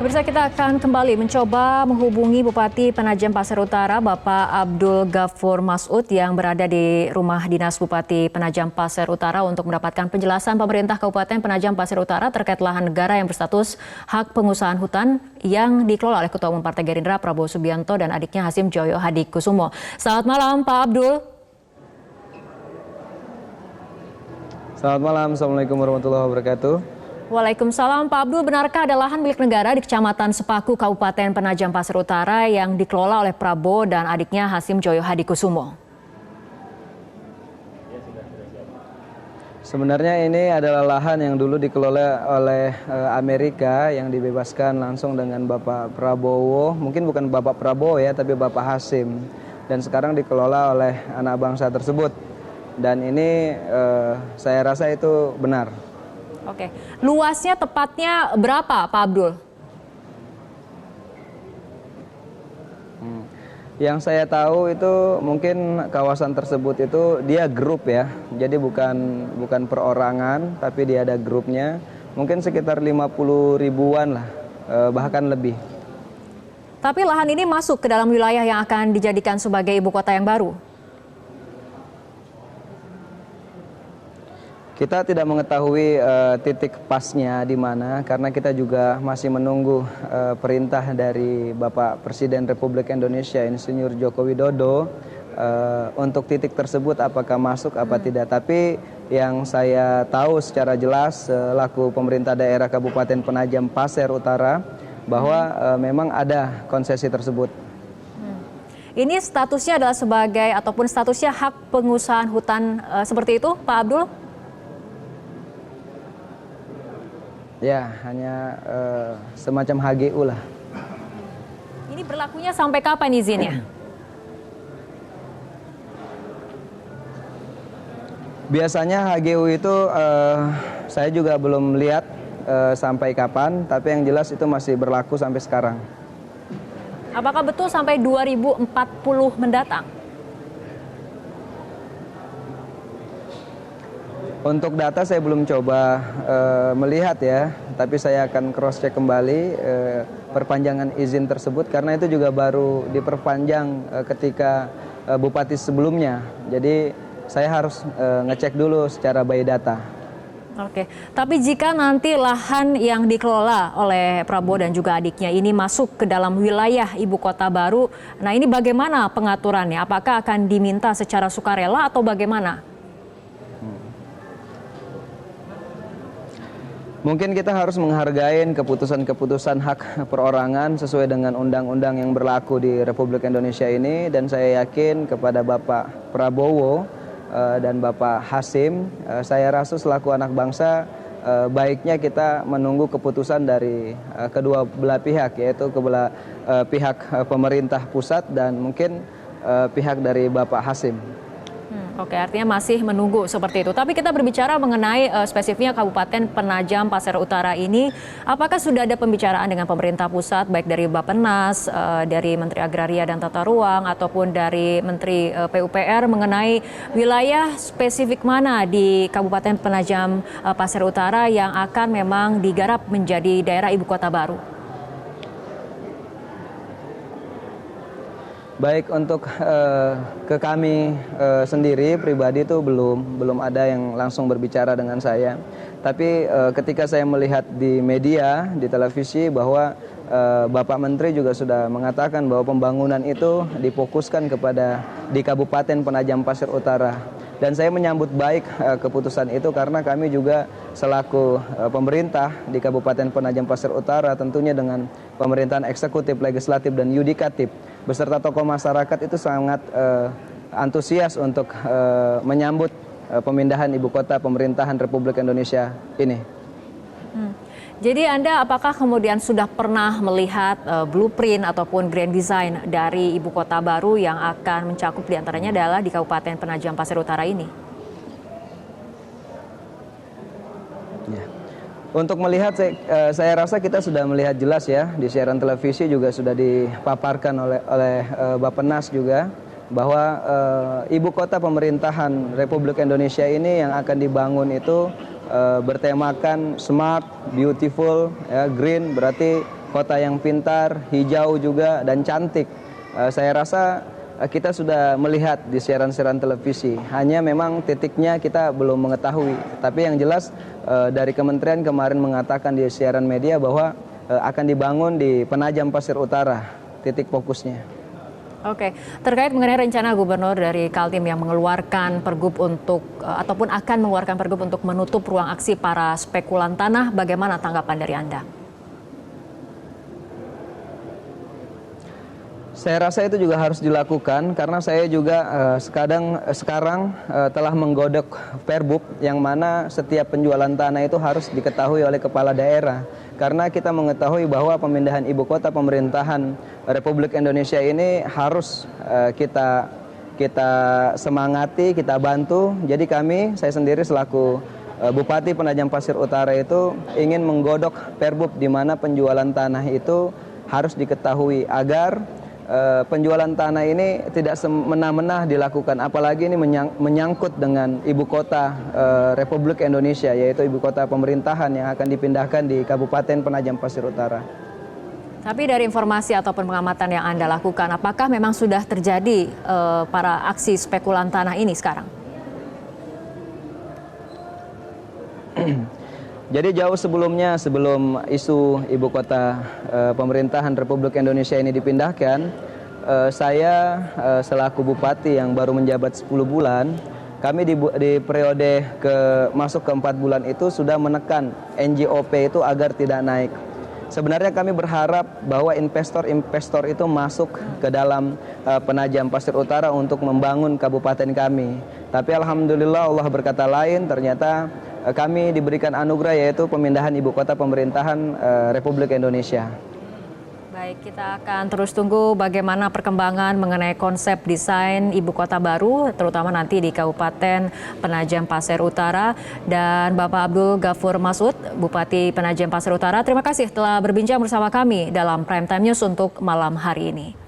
Pemirsa, kita akan kembali mencoba menghubungi Bupati Penajam Pasir Utara, Bapak Abdul Ghafur Masud yang berada di rumah dinas Bupati Penajam Pasir Utara untuk mendapatkan penjelasan pemerintah Kabupaten Penajam Pasir Utara terkait lahan negara yang berstatus hak pengusahaan hutan yang dikelola oleh Ketua Umum Partai Gerindra Prabowo Subianto dan adiknya Hasim Joyo Hadikusumo. Selamat malam, Pak Abdul. Selamat malam, Assalamualaikum warahmatullahi wabarakatuh. Waalaikumsalam, Pak Abdul. Benarkah ada lahan milik negara di Kecamatan Sepaku, Kabupaten Penajam Pasir Utara yang dikelola oleh Prabowo dan adiknya Hasim Joyo Hadikusumo? Sebenarnya ini adalah lahan yang dulu dikelola oleh Amerika yang dibebaskan langsung dengan Bapak Prabowo. Mungkin bukan Bapak Prabowo ya, tapi Bapak Hasim. Dan sekarang dikelola oleh anak bangsa tersebut. Dan ini saya rasa itu benar. Oke, luasnya tepatnya berapa, Pak Abdul? Yang saya tahu itu mungkin kawasan tersebut itu dia grup ya, jadi bukan perorangan, tapi dia ada grupnya, mungkin sekitar 50 ribuan lah, bahkan lebih. Tapi lahan ini masuk ke dalam wilayah yang akan dijadikan sebagai ibu kota yang baru? Kita tidak mengetahui titik pasnya di mana karena kita juga masih menunggu perintah dari Bapak Presiden Republik Indonesia Insinyur Joko Widodo untuk titik tersebut apakah masuk apa tidak. Tapi yang saya tahu secara jelas selaku pemerintah daerah Kabupaten Penajam Pasir Utara bahwa memang ada konsesi tersebut. Ini statusnya adalah sebagai ataupun statusnya hak pengusahaan hutan seperti itu, Pak Abdul? Ya, hanya semacam HGU lah. Ini berlakunya sampai kapan izinnya? Biasanya HGU itu saya juga belum lihat sampai kapan, tapi yang jelas itu masih berlaku sampai sekarang. Apakah betul sampai 2040 mendatang? Untuk data saya belum coba melihat ya, tapi saya akan cross check kembali perpanjangan izin tersebut karena itu juga baru diperpanjang ketika bupati sebelumnya. Jadi saya harus ngecek dulu secara by data. Oke, tapi jika nanti lahan yang dikelola oleh Prabowo dan juga adiknya ini masuk ke dalam wilayah ibu kota baru, nah ini bagaimana pengaturannya? Apakah akan diminta secara sukarela atau bagaimana? Mungkin kita harus menghargai keputusan-keputusan hak perorangan sesuai dengan undang-undang yang berlaku di Republik Indonesia ini. Dan saya yakin kepada Bapak Prabowo dan Bapak Hasim, saya rasa selaku anak bangsa baiknya kita menunggu keputusan dari kedua belah pihak, yaitu pihak pemerintah pusat dan mungkin pihak dari Bapak Hasim. Oke, artinya masih menunggu seperti itu. Tapi kita berbicara mengenai spesifiknya Kabupaten Penajam Pasir Utara ini, apakah sudah ada pembicaraan dengan pemerintah pusat, baik dari Bappenas, dari Menteri Agraria dan Tata Ruang, ataupun dari Menteri PUPR mengenai wilayah spesifik mana di Kabupaten Penajam Pasir Utara yang akan memang digarap menjadi daerah ibu kota baru? Baik, untuk ke kami sendiri pribadi itu belum ada yang langsung berbicara dengan saya. Tapi ketika saya melihat di media, di televisi bahwa Bapak Menteri juga sudah mengatakan bahwa pembangunan itu difokuskan di Kabupaten Penajam Pasir Utara. Dan saya menyambut baik keputusan itu karena kami juga selaku pemerintah di Kabupaten Penajam Pasir Utara tentunya dengan pemerintahan eksekutif, legislatif, dan yudikatif beserta tokoh masyarakat itu sangat antusias untuk menyambut pemindahan ibu kota pemerintahan Republik Indonesia ini. Jadi Anda apakah kemudian sudah pernah melihat blueprint ataupun grand design dari ibu kota baru yang akan mencakup diantaranya adalah di Kabupaten Penajam Pasir Utara ini? Ya. Untuk melihat, saya rasa kita sudah melihat jelas ya, di siaran televisi juga sudah dipaparkan oleh Bappenas juga, bahwa ibu kota pemerintahan Republik Indonesia ini yang akan dibangun itu bertemakan smart, beautiful, ya, green, berarti kota yang pintar, hijau juga, dan cantik. Saya rasa kita sudah melihat di siaran-siaran televisi, hanya memang titiknya kita belum mengetahui. Tapi yang jelas dari kementerian kemarin mengatakan di siaran media bahwa akan dibangun di Penajam Pasir Utara, titik fokusnya. Oke, terkait mengenai rencana gubernur dari Kaltim yang mengeluarkan pergub untuk ataupun akan mengeluarkan pergub untuk menutup ruang aksi para spekulan tanah, bagaimana tanggapan dari Anda? Saya rasa itu juga harus dilakukan karena saya juga sekarang telah menggodok Perbub yang mana setiap penjualan tanah itu harus diketahui oleh kepala daerah. Karena kita mengetahui bahwa pemindahan ibu kota pemerintahan Republik Indonesia ini harus kita semangati, kita bantu. Jadi saya sendiri selaku Bupati Penajam Pasir Utara itu ingin menggodok Perbub di mana penjualan tanah itu harus diketahui agar penjualan tanah ini tidak semena-mena dilakukan, apalagi ini menyangkut dengan ibu kota Republik Indonesia, yaitu ibu kota pemerintahan yang akan dipindahkan di Kabupaten Penajam Pasir Utara. Tapi dari informasi ataupun pengamatan yang Anda lakukan, apakah memang sudah terjadi para aksi spekulan tanah ini sekarang? Jadi jauh sebelumnya, sebelum isu ibu kota pemerintahan Republik Indonesia ini dipindahkan, saya selaku bupati yang baru menjabat 10 bulan, kami di periode masuk ke 4 bulan itu sudah menekan NJOP itu agar tidak naik. Sebenarnya kami berharap bahwa investor-investor itu masuk ke dalam Penajam Pasir Utara untuk membangun kabupaten kami. Tapi alhamdulillah Allah berkata lain, ternyata kami diberikan anugerah yaitu pemindahan ibu kota pemerintahan Republik Indonesia. Baik, kita akan terus tunggu bagaimana perkembangan mengenai konsep desain ibu kota baru, terutama nanti di Kabupaten Penajam Pasir Utara. Dan Bapak Abdul Ghafur Masud, Bupati Penajam Pasir Utara, terima kasih telah berbincang bersama kami dalam Prime Time News untuk malam hari ini.